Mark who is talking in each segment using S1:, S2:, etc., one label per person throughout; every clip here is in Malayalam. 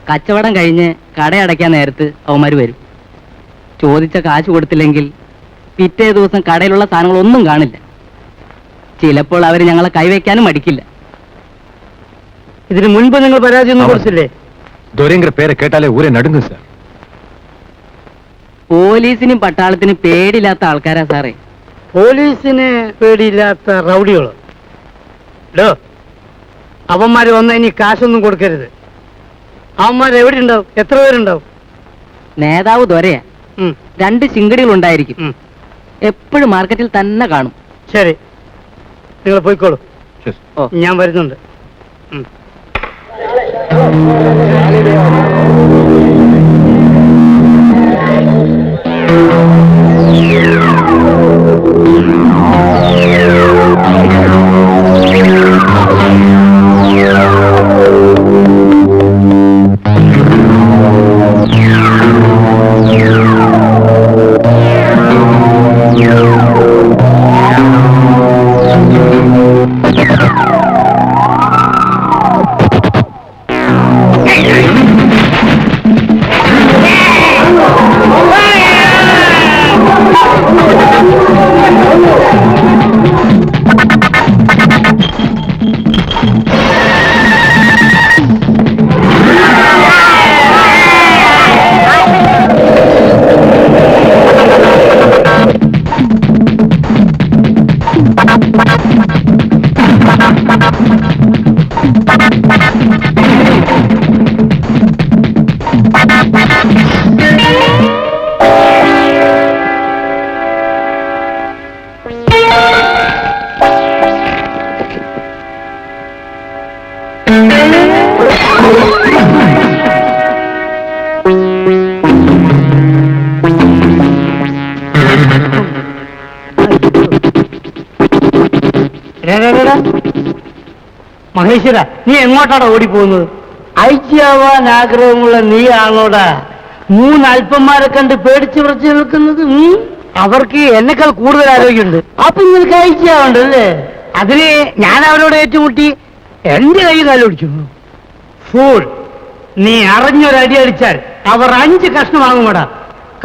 S1: കച്ചവടം കഴിഞ്ഞ് കടയടയ്ക്കാൻ നേരത്ത് അവന്മാര് വരും. ചോദിച്ച കാശ് കൊടുത്തില്ലെങ്കിൽ പിറ്റേ ദിവസം കടയിലുള്ള സാധനങ്ങളൊന്നും കാണില്ല. ചിലപ്പോൾ അവർ ഞങ്ങളെ കൈവയ്ക്കാനും മടിക്കില്ല.
S2: ഇതിനു മുൻപ് നിങ്ങൾ പരാതി ഒന്നും കൊടുത്തില്ലേ?
S3: ദൊരേങ്കർ പേരെ കേട്ടാലേ ഊരെ നടുങ്ങും സാർ.
S1: പോലീസിനും പട്ടാളത്തിനും പേടിയില്ലാത്ത ആൾക്കാരാ സാറേ.
S2: പോലീസിന് പേടിയില്ലാത്ത റൗഡികളോ? അവന്മാര് വന്ന ഇനി കാശൊന്നും കൊടുക്കരുത്. അവന്മാർ എവിടെ ഉണ്ടാവും? എത്ര പേരുണ്ടാവും?
S1: നേതാവ് ദൊരയാ. 2 ചിങ്കടികൾ ഉണ്ടായിരിക്കും. എപ്പോഴും മാർക്കറ്റിൽ തന്നെ കാണും.
S2: ശരി, നിങ്ങൾ പോയിക്കോളൂ. ഞാൻ വരുന്നുണ്ട്. മഹേശ്വര, നീ എങ്ങോട്ടാണ് ഓടിപ്പോകുന്നത്? അയച്ചാവാൻ ആഗ്രഹമുള്ള നീ ആണോടാ 3 അല്പന്മാരെ കണ്ട് പേടിച്ച് വിറച്ച് നിൽക്കുന്നത്? അവർക്ക് എന്നെക്കാൾ കൂടുതൽ ആരോഗ്യമുണ്ട്. അപ്പൊ നിങ്ങൾക്ക് അയച്ചാവുണ്ടല്ലേ? അതിന് ഞാൻ അവരോട് ഏറ്റുമുട്ടി എന്റെ കൈ കാലൊടിച്ചു. ഫൂൾ, നീ അറിഞ്ഞൊരടി അടിച്ചാൽ അവർ 5 കഷ്ണമാകുമോടാ.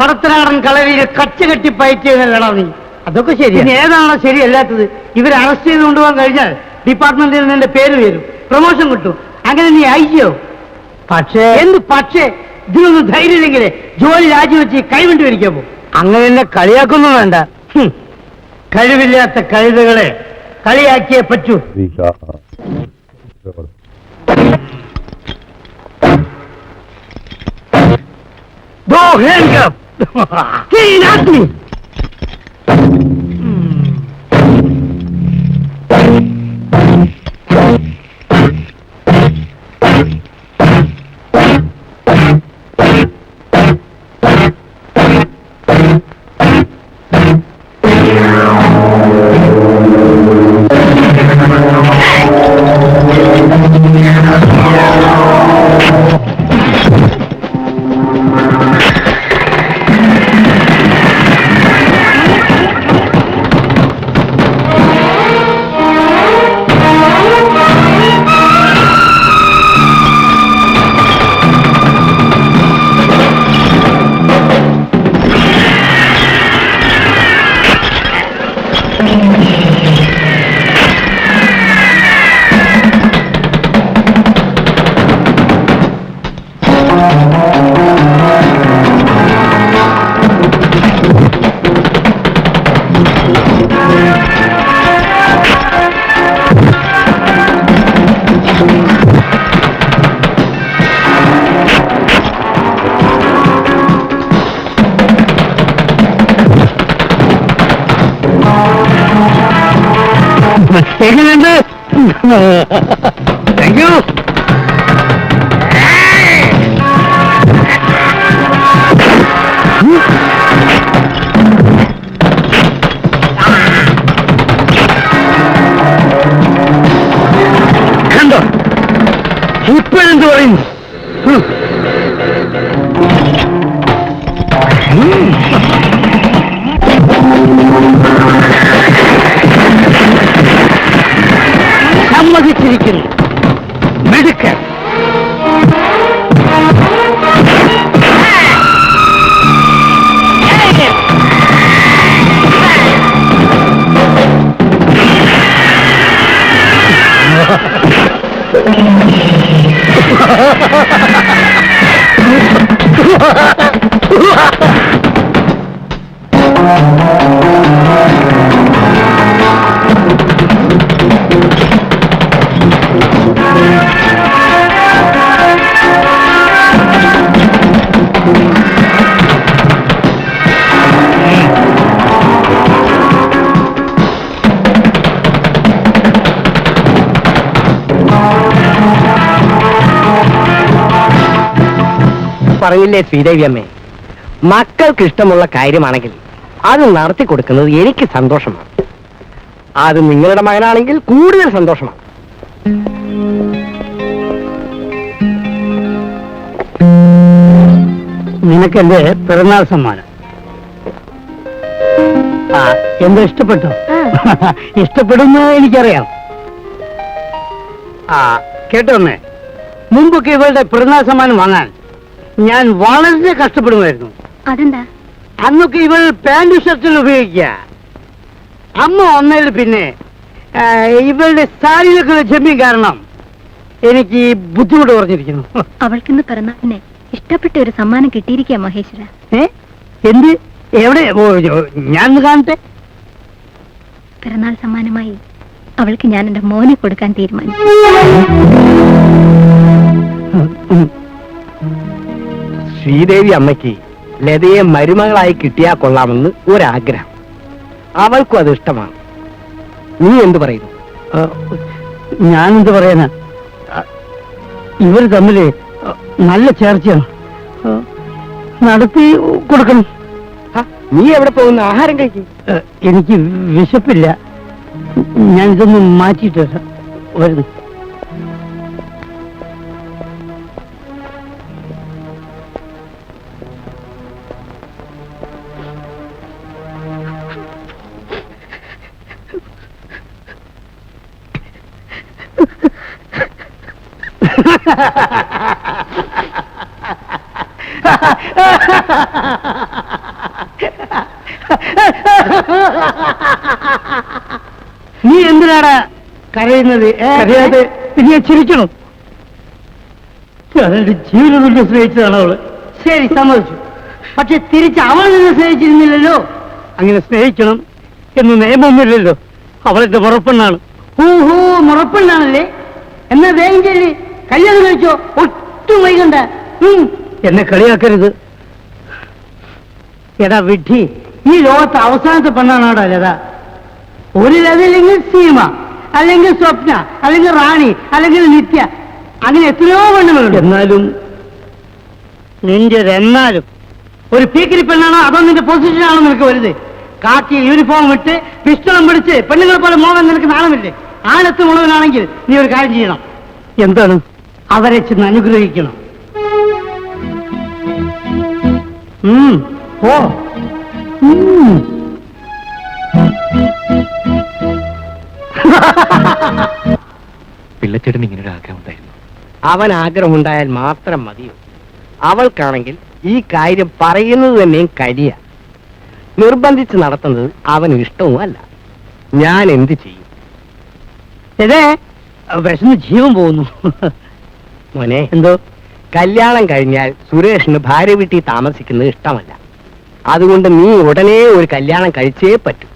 S2: കടത്തനാടൻ കളരിയിൽ കച്ച കെട്ടി പയറ്റിയതല്ലടാ നീ. അതൊക്കെ ശരി. ഇനി ഏതാണോ ശരിയല്ലാത്തത്? ഇവരെ അറസ്റ്റ് ചെയ്ത് കൊണ്ടുപോകാൻ കഴിഞ്ഞാൽ ഡിപ്പാർട്ട്മെന്റിൽ നിന്റെ പേര് വരും, പ്രൊമോഷൻ കിട്ടും. അങ്ങനെ നീ അയച്ചോ? പക്ഷേ പക്ഷേ ഇതിനൊന്നും ധൈര്യമില്ലെങ്കിലേ ജോലി രാജിവെച്ച് കൈവിട്ട് വരിക്കാൻ പോകും. അങ്ങനെ എന്നെ കളിയാക്കൊന്നും വേണ്ട. കഴിവില്ലാത്ത കഴുതകളെ കളിയാക്കിയേ പറ്റൂ. എങ്ങനെയുണ്ട്? Thank you. കണ്ടോ ഇപ്പോഴെന്ത് പറയുന്നു? സമ്മതിച്ചിരിക്കുന്നു. മിടുക്കൻ. പറഞ്ഞില്ലേ ശ്രീദേവി അമ്മേ, മക്കൾക്ക് ഇഷ്ടമുള്ള കാര്യമാണെങ്കിൽ അത് നടത്തി കൊടുക്കുന്നത് എനിക്ക് സന്തോഷമാണ്. അത് നിങ്ങളുടെ മകനാണെങ്കിൽ കൂടുതൽ സന്തോഷമാണ്. നിനക്കെന്റെ പിറന്നാൾ സമ്മാനം. ആ, എന്താ ഇഷ്ടപ്പെട്ടോ? ഇഷ്ടപ്പെടുന്ന എനിക്കറിയാം. ആ, കേട്ടോന്നേ, മുമ്പൊക്കെ ഇവളുടെ പിറന്നാൾ സമ്മാനം വാങ്ങാൻ ഞാൻ വളരെ കഷ്ടപ്പെടുമായിരുന്നു.
S4: അതെന്താ?
S2: അന്നൊക്കെ ഇവൾ പാന്റ് ഷർട്ടിൽ ഉപയോഗിക്കുക. അമ്മ വന്നതിൽ പിന്നെ ഇവളുടെ സാരിയിലൊക്കെ ജമ്യം കാരണം എനിക്ക് ബുദ്ധിമുട്ട് കുറഞ്ഞിരിക്കുന്നു.
S4: അവൾക്കിന്ന് പിറന്നാളിനെ ഇഷ്ടപ്പെട്ട ഒരു സമ്മാനം കിട്ടിയിരിക്കുക മഹേശ്വര.
S2: എന്ത്? എവിടെ? ഞാൻ കാണട്ടെ.
S4: പിറന്നാൾ സമ്മാനമായി അവൾക്ക് ഞാൻ എന്റെ മോനെ കൊടുക്കാൻ തീരുമാനിച്ചു.
S2: ശ്രീദേവി അമ്മയ്ക്ക് ലതയെ മരുമകളായി കിട്ടിയാൽ കൊള്ളാമെന്ന് ഒരാഗ്രഹം. അവൾക്കും അത് ഇഷ്ടമാണ്. നീ എന്ത് പറയുന്നു? ഞാനെന്ത് പറയാനാ, ഇവർ തമ്മിൽ നല്ല ചേർച്ചയാണ്. നടത്തി കൊടുക്കണം. നീ എവിടെ പോകുന്ന? ആഹാരം കഴിക്കും. എനിക്ക് വിശപ്പില്ല. ഞാൻ ഇതൊന്ന് മാറ്റിയിട്ട് വരുന്നു. നീ എന്തിനാടാ കരയുന്നത്? കരയാതെ പിന്നെ ചിരിക്കണം. അവളുടെ ജീവിതം കൊണ്ട് സ്നേഹിച്ചതാണ് അവള്. ശരി, സമ്മതിച്ചു. പക്ഷെ തിരിച്ച് അവൾ നിന്നെ സ്നേഹിച്ചിരുന്നില്ലല്ലോ. അങ്ങനെ സ്നേഹിക്കണം എന്ന് നിയമമൊന്നുമില്ലല്ലോ. അവളെന്റെ മുറപ്പെണ്ണാണ്. ഓഹോ, മുറപ്പെണ്ണാണല്ലേ? എന്നാ വേഗം ചെല്ലി കല്യാണം കഴിച്ചോ. ഒട്ടും വൈകണ്ട. എന്നെ കളിയാക്കരുത്. എടാ വിഡ്ഢി, ഈ ലോകത്ത് അവസാനത്തെ പെണ്ണാണോടാ ലത. ഒരു ലത അല്ലെങ്കിൽ സീമ, അല്ലെങ്കിൽ സ്വപ്ന, അല്ലെങ്കിൽ റാണി, അല്ലെങ്കിൽ നിത്യ, അങ്ങനെ എത്രയോ പെണ്ണുങ്ങളുണ്ട്. എന്നാലും എന്നാലും ഒരു പീക്കിരി പെണ്ണാണോ അതോ നിന്റെ പൊസിഷനാണോ നിനക്ക് വലുത്? കാക്കി യൂണിഫോം ഇട്ട് പിസ്റ്റളം പിടിച്ച് പെണ്ണുങ്ങളെ പോലെ മോഹൻ നിനക്ക് നാണമില്ലേ? ആനത്ത് മുളവനാണെങ്കിൽ നീ ഒരു കാര്യം ചെയ്യണം. എന്താണ്? അവരെ ചെന്ന് അനുഗ്രഹിക്കണം. ഓ
S3: പിള്ളച്ചേട്ടന് ഇങ്ങനെ ഒരു ആഗ്രഹം ഉണ്ടായിരുന്നു.
S2: അവൻ ആഗ്രഹമുണ്ടായാൽ മാത്രം മതിയോ? അവൾക്കാണെങ്കിൽ ഈ കാര്യം പറയുന്നത് തന്നെയും കരിയ. നിർബന്ധിച്ച് നടത്തുന്നത് അവന് ഇഷ്ടവുമല്ല. ഞാൻ എന്ത് ചെയ്യും? ഇതേ വിശന്ന് ജീവൻ പോകുന്നു. മോനെ, എന്തോ? കല്യാണം കഴിഞ്ഞാൽ സുരേഷിന് ഭാര്യ വീട്ടിൽ താമസിക്കുന്നത് ഇഷ്ടമല്ല. അതുകൊണ്ട് നീ ഉടനെ ഒരു കല്യാണം കഴിച്ചേ പറ്റൂ.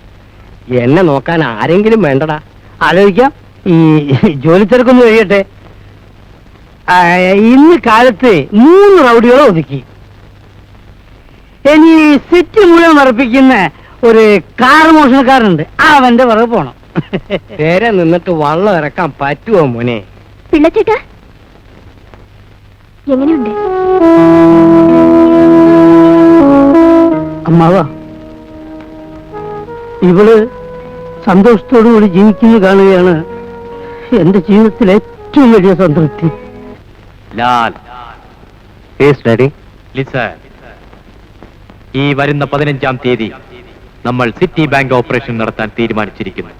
S2: എന്നെ നോക്കാൻ ആരെങ്കിലും വേണ്ടടാ. ആലോചിക്കാം. ഈ ജോലി തിരക്കൊന്നും കഴിയട്ടെ. ഇന്ന് കാലത്ത് 3 റൗഡികളെ ഒതുക്കി. ഇനി സിറ്റി മുഴുവൻ ഉറപ്പിക്കുന്ന ഒരു കാർ മോഷണക്കാരുണ്ട്. അവന്റെ പുറകെ പോണം. പേരെ നിന്നിട്ട് വള്ളം ഇറക്കാൻ പറ്റുമോ മോനെ?
S4: പിള്ളച്ചേട്ടാ, എങ്ങനെയുണ്ട്?
S2: അമ്മാവ, ഇവള് സന്തോഷത്തോടുകൂടി ജീവിക്കുന്നത് കാണുകയാണ് എന്റെ ജീവിതത്തിലെ ഏറ്റവും വലിയ സംതൃപ്തി.
S3: ലാൽ, ഈ വരുന്ന 15-ാം തീയതി നമ്മൾ സിറ്റി ബാങ്ക് ഓപ്പറേഷൻ നടത്താൻ തീരുമാനിച്ചിരിക്കുന്നു.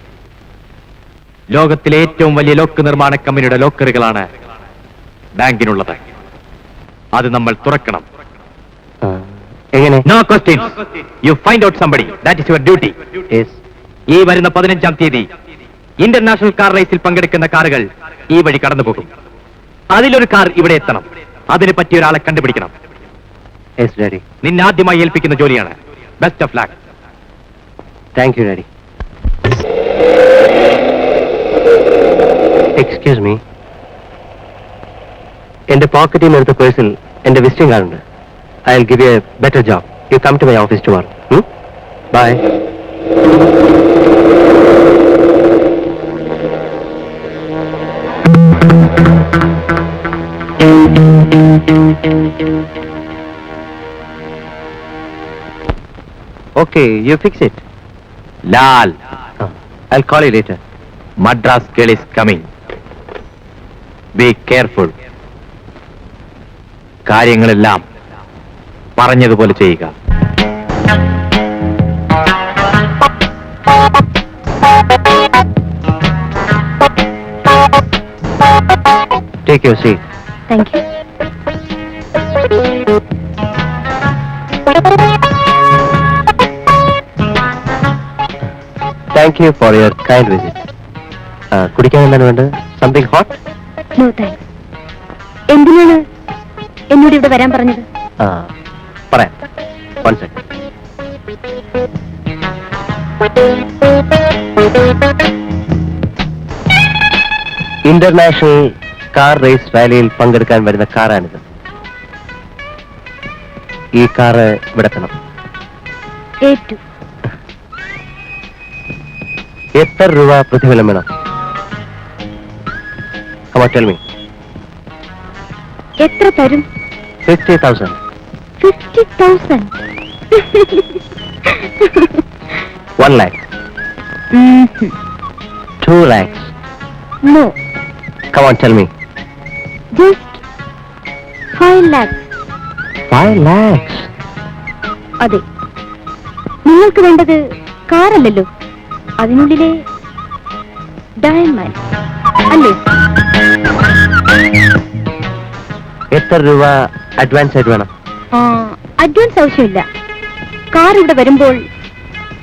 S3: ലോകത്തിലെ ഏറ്റവും വലിയ ലോക്ക് നിർമ്മാണ കമ്പനിയുടെ ലോക്കറുകളാണ് ബാങ്കിനുള്ളത്. അത് നമ്മൾ തുറക്കണം.
S2: എങ്ങനെ?
S3: No questions. You find out somebody. That is your duty. ഈ വരുന്ന 15-ാം തീയതി ഇന്റർനാഷണൽ കാർ റേസിൽ പങ്കെടുക്കുന്ന കാറുകൾ ഈ വഴി കടന്നു പോകും. അതിലൊരു കാർ ഇവിടെ എത്തണം. അതിന് പറ്റിയ ഒരാളെ കണ്ടുപിടിക്കണം.
S5: Yes daddy.
S3: നിന്നെ ആദ്യമായി ഏൽപ്പിക്കുന്ന ജോലിയാണ്. Best of luck.
S5: Thank you daddy. Excuse me, എന്റെ പോക്കറ്റിൽ നിന്ന് എടുത്ത പേഴ്സിൽ എന്റെ വിസിറ്റിംഗ് കാർഡ് ഉണ്ട്. I will give you a better job. You come to my office tomorrow. Bye. Okay, you fix it.
S3: Lal,
S5: I'll call you later.
S3: Madras girl is coming. Be careful. കാര്യങ്ങളെല്ലാം പറഞ്ഞതുപോലെ ചെയ്യുക.
S5: Take your seat.
S4: Thank you.
S5: Thank you for your kind visit. കുടിക്കാൻ എന്താണ് വേണ്ടത്? Something hot?
S4: No thanks. എന്തിനാണ് എന്നോട് ഇവിടെ വരാൻ പറഞ്ഞത്?
S5: പറയാം. One second. International car race റാലിയിൽ പങ്കെടുക്കാൻ വരുന്ന കാറാണിത്. ഈ കാറ് വിടക്കണം.
S4: ഏറ്റു.
S5: എത്ര രൂപ പ്രതിഫലം വേണം? Come on, tell me.
S4: എത്ര തരും?
S5: 50,000.
S4: 50,000.
S5: 1 lakh. 2 lakhs.
S4: No,
S5: Come on, tell me.
S4: Just 5 lakhs.
S5: 5 lakhs.
S4: അതെ, നിങ്ങൾക്ക് വേണ്ടത് കാറല്ലല്ലോ, അതിനുള്ളിലെ ഡയമണ്ട് അല്ലേ?
S5: എത്ര രൂപ അഡ്വാൻസ് ആയിട്ട് വേണം?
S4: അഡ്വാൻസ് ആവശ്യമില്ല. കാർ ഇവിടെ വരുമ്പോൾ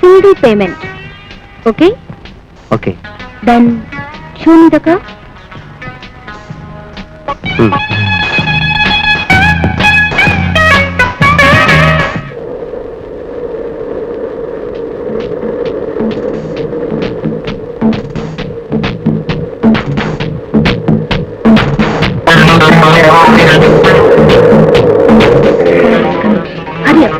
S4: single payment. Okay?
S5: Okay.
S4: Then show me the car. അറിയാം.